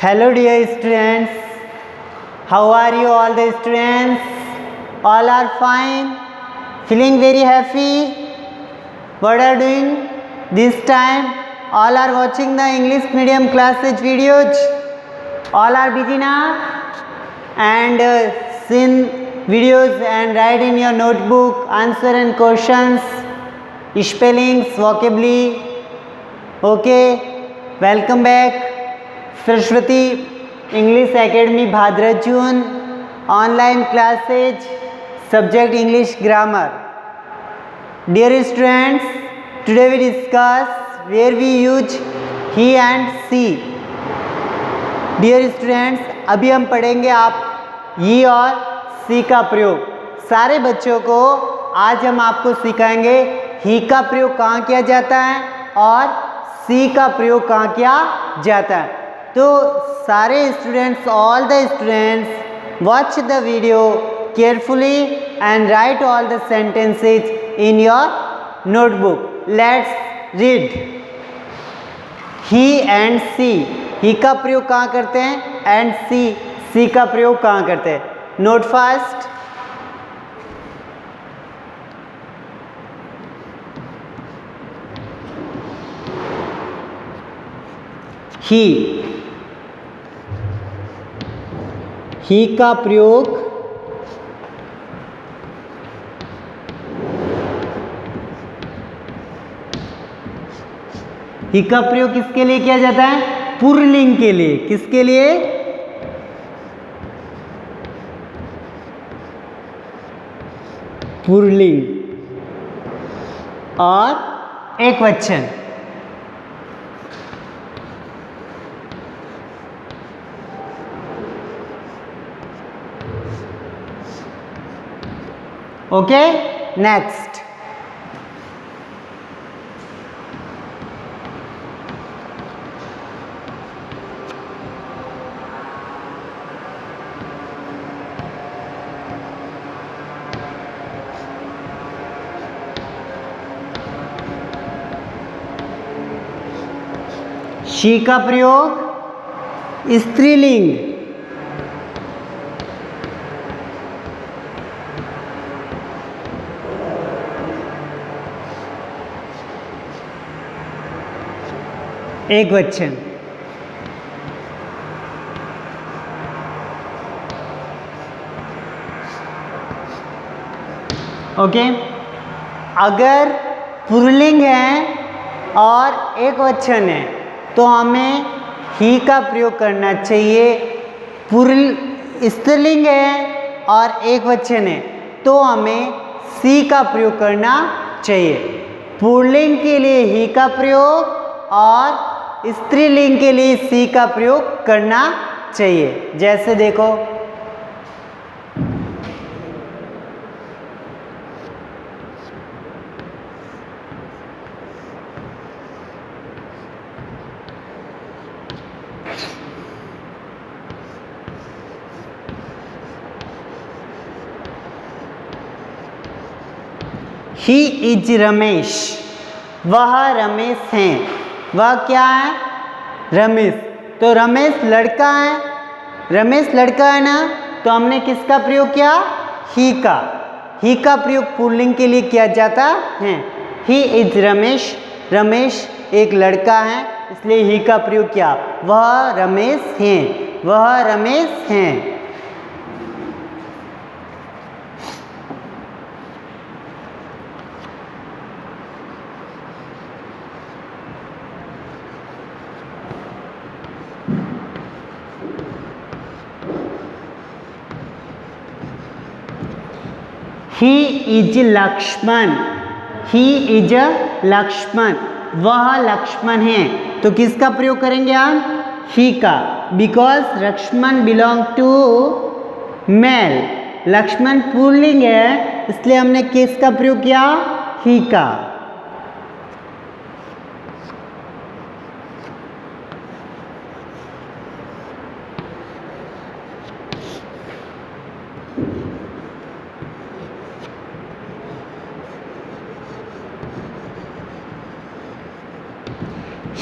Hello dear students, how are you all the students? All are fine? Feeling very happy? What are doing this time? All are watching the English medium classes videos? All are busy now? And seen videos and write in your notebook answer and questions, spellings, vocabulary. Okay, welcome back. Saraswati English academy Bhadrajun online classes subject English grammar. Dear students, today we discuss where we use he and she. Dear students, अभी हम पढ़ेंगे आप ही और सी का प्रयोग. सारे बच्चों को आज हम आपको सिखाएंगे ही का प्रयोग कहाँ किया जाता है और सी का प्रयोग कहाँ किया जाता है. तो सारे students, all the students, watch the video carefully and write all the sentences in your notebook. Let's read. He and she. He का प्रयोग कहाँ करते हैं एंड सी का प्रयोग कहाँ करते हैं. Note fast. ही का प्रयोग किसके लिए किया जाता है? पुल्लिंग के लिए. किसके लिए? पुल्लिंग और एकवचन. Okay, next. शी का प्रयोग स्त्रीलिंग. एकवचन. ओके, अगर पुल्लिंग है और एकवचन है तो हमें ही का प्रयोग करना चाहिए. स्त्रीलिंग है और एकवचन है तो हमें सी का प्रयोग करना चाहिए. पुल्लिंग के लिए ही का प्रयोग और स्त्रीलिंग के लिए सी का प्रयोग करना चाहिए. जैसे देखो, ही इज रमेश. वह रमेश हैं. वह क्या है? रमेश. तो रमेश लड़का है. रमेश लड़का है ना, तो हमने किसका प्रयोग किया? ही का. ही का प्रयोग पुल्लिंग के लिए किया जाता है. He is Ramesh. रमेश एक लड़का है इसलिए ही का प्रयोग किया. वह रमेश हैं. वह रमेश हैं. He is Lakshman. He is Lakshman. वह लक्ष्मण है. तो किसका प्रयोग करेंगे हम? ही का. Because Lakshman belong to male. Lakshman पुल्लिंग है इसलिए हमने किसका प्रयोग किया? ही का.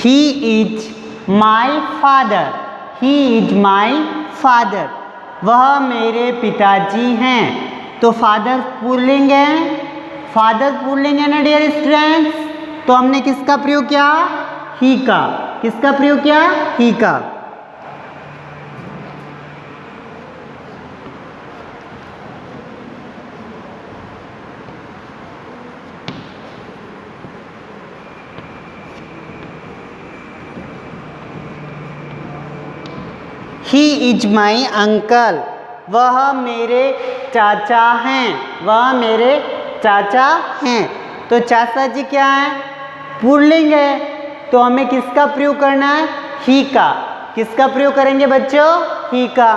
He is my father. He is my father, वह मेरे पिताजी हैं। तो फादर पुल्लिंग है, फादर पुल्लिंग है ना डियर स्टूडेंट्स, तो हमने किसका प्रयोग किया, ही का। किसका प्रयोग किया, ही का। ही इज माई अंकल, वह मेरे चाचा हैं, वह मेरे चाचा हैं। तो चाचा जी क्या है, पुल्लिंग है, तो हमें किसका प्रयोग करना है, ही का। किसका प्रयोग करेंगे बच्चों, ही का।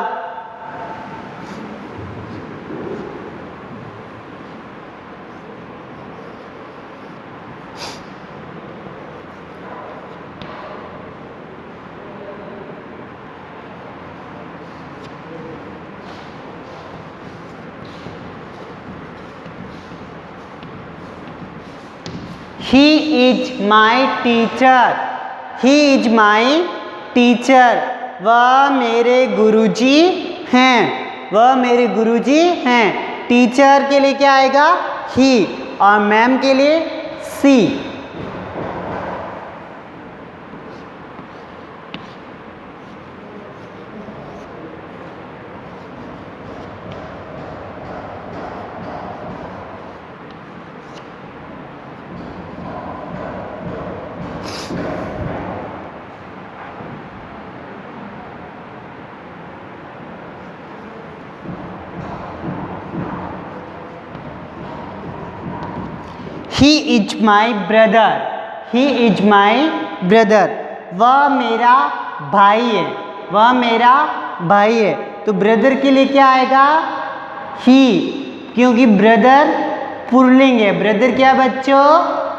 He is my teacher, he is my teacher, वह मेरे गुरुजी हैं, वह मेरे गुरुजी हैं। टीचर के लिए क्या आएगा, ही, और मैम के लिए she. He is my brother, he is my brother, वह मेरा भाई है, वह मेरा भाई है। तो ब्रदर के लिए क्या आएगा, ही, क्योंकि ब्रदर पुल्लिंग है। ब्रदर क्या बच्चों,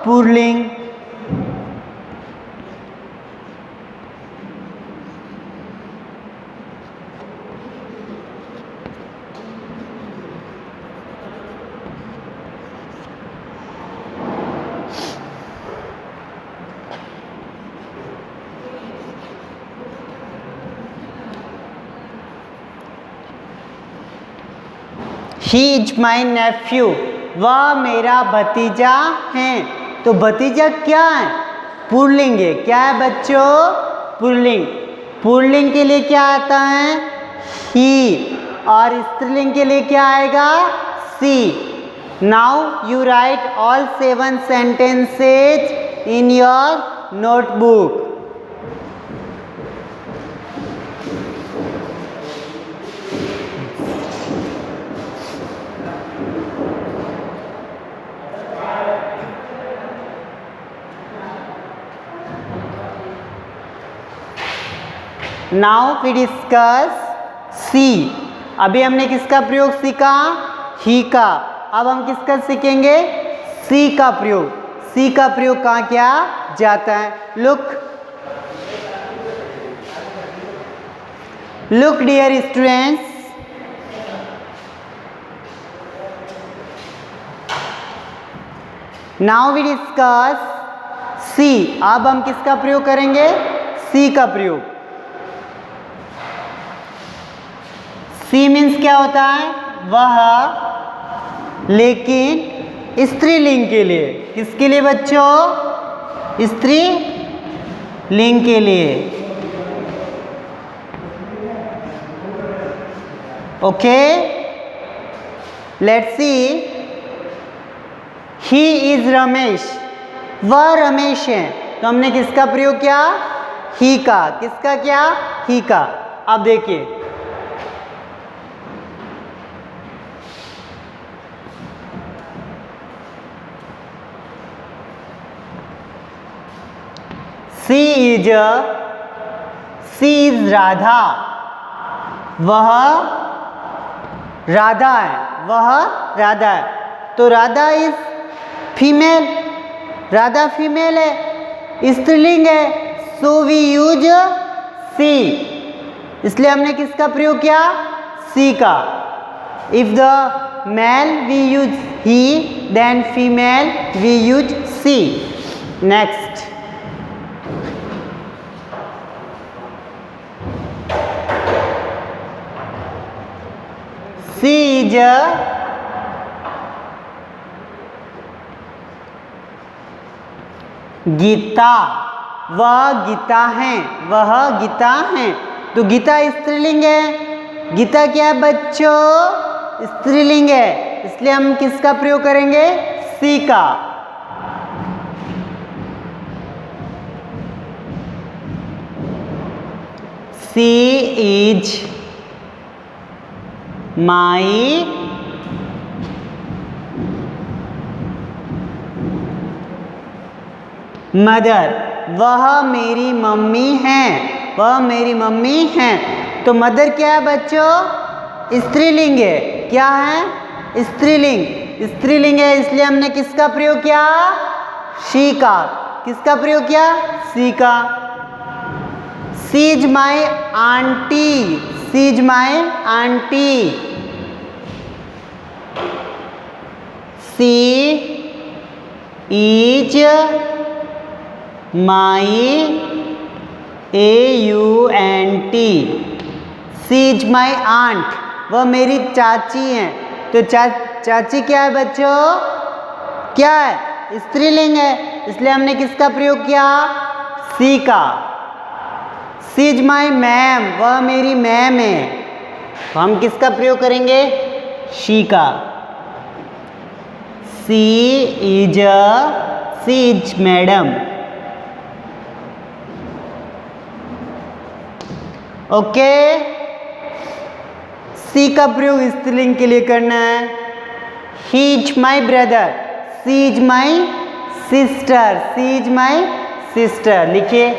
पुल्लिंग। ही इज माई नेफ्यू, वह मेरा भतीजा है। तो भतीजा क्या है, पुल्लिंग है। क्या है बच्चों, पुल्लिंग। पुल्लिंग के लिए क्या आता है, ही, और स्त्रीलिंग के लिए क्या आएगा, she. Now you write all 7 sentences in your notebook. Now we discuss she. अभी हमने किसका प्रयोग सीखा, ही का। अब हम किसका सीखेंगे, सी का प्रयोग। सी का प्रयोग कहाँ किया जाता है, look dear students, now we discuss she. अब हम किसका प्रयोग करेंगे, सी का प्रयोग। सी मीन्स क्या होता है, वह, लेकिन स्त्रीलिंग के लिए। किसके लिए बच्चों, स्त्रीलिंग के लिए। Okay, let's see. He is Ramesh, वह रमेश है। तो हमने किसका प्रयोग किया, ही का। किसका क्या, ही का। अब देखिए, सी इज राधा, वह राधा है, वह राधा है। तो Radha is female, Radha female है, स्त्रीलिंग है, सो वी यूज सी। इसलिए हमने किसका प्रयोग किया, सी का। If the male we use he, then female we use she. Next, she is Gita, वह गीता है, वह गीता है। तो गीता स्त्रीलिंग है, गीता क्या है बच्चों, स्त्रीलिंग है, इसलिए हम किसका प्रयोग करेंगे, सी का। सी इज माई मदर, वह मेरी मम्मी है, वह मेरी मम्मी है। तो मदर क्या है बच्चों, स्त्रीलिंग है, क्या है, स्त्रीलिंग, स्त्रीलिंग है, इसलिए हमने किसका प्रयोग किया, शी का। किसका प्रयोग किया, सी का। She is my aunty, she is my aunty. She is my AUNT, she is my aunt, वह मेरी चाची हैं। तो चाची क्या है बच्चों, क्या है, स्त्रीलिंग है, इसलिए हमने किसका प्रयोग किया, सी का। सी इज माई मैम, वह मेरी मैम है, तो हम किसका प्रयोग करेंगे, शी का। She is madam. Okay, she का प्रयोग स्त्रीलिंग के लिए करना है। He is my brother, she is my sister, she is my sister, लिखिए।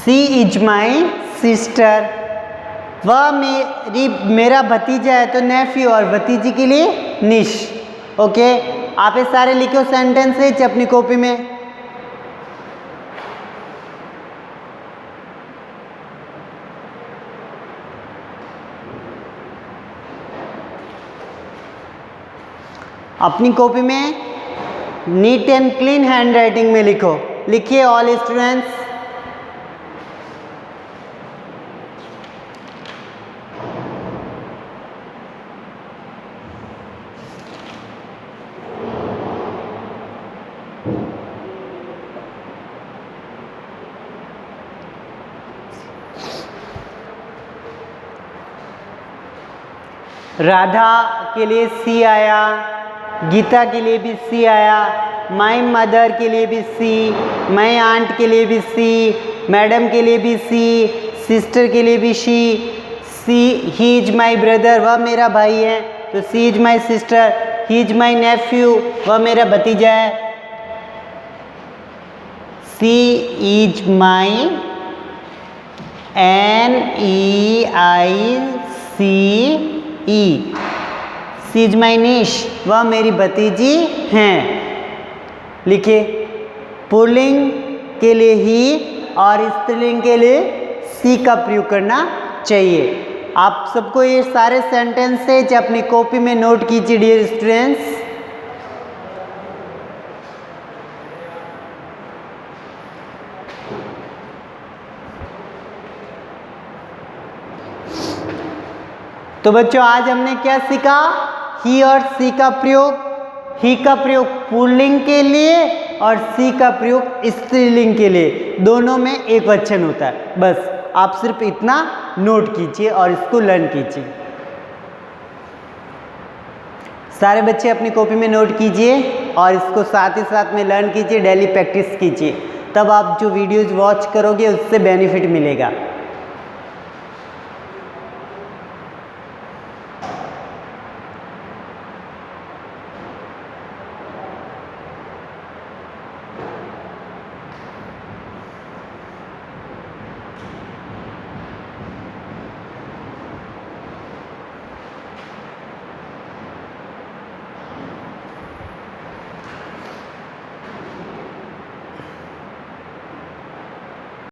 सी इज माई सिस्टर, वह मेरा भतीजा है, तो नेफ्यू, और भतीजी के लिए निश। ओके, आप ये सारे लिखो सेंटेंसेज अपनी कॉपी में। अपनी कॉपी में neat and clean hand writing में लिखो। लिखिए ऑल स्टूडेंट्स। राधा के लिए सी आया, गीता के लिए भी सी आया, माई मदर के लिए भी सी, माई आंट के लिए भी सी, मैडम के लिए भी सी, सिस्टर के लिए भी सी ही इज माई ब्रदर, वह मेरा भाई है, तो she is my sister. He is my nephew, वह मेरा भतीजा है। She is my NEICE, she is my niece, वह मेरी भतीजी हैं। लिखिए, पुल्लिंग के लिए ही और स्त्रीलिंग के लिए सी का प्रयोग करना चाहिए। आप सबको ये सारे सेंटेंसेज अपनी कॉपी में नोट कीजिए डियर स्टूडेंट्स। तो बच्चों आज हमने क्या सीखा, ही और सी का प्रयोग, ही का प्रयोग पुल्लिंग के लिए और सी का प्रयोग स्त्रीलिंग के लिए, दोनों में एक वचन होता है। बस आप सिर्फ इतना नोट कीजिए और इसको लर्न कीजिए। सारे बच्चे अपनी कॉपी में नोट कीजिए और इसको साथ ही साथ में लर्न कीजिए, डेली प्रैक्टिस कीजिए, तब आप जो वीडियोज वॉच करोगे उससे बेनिफिट मिलेगा।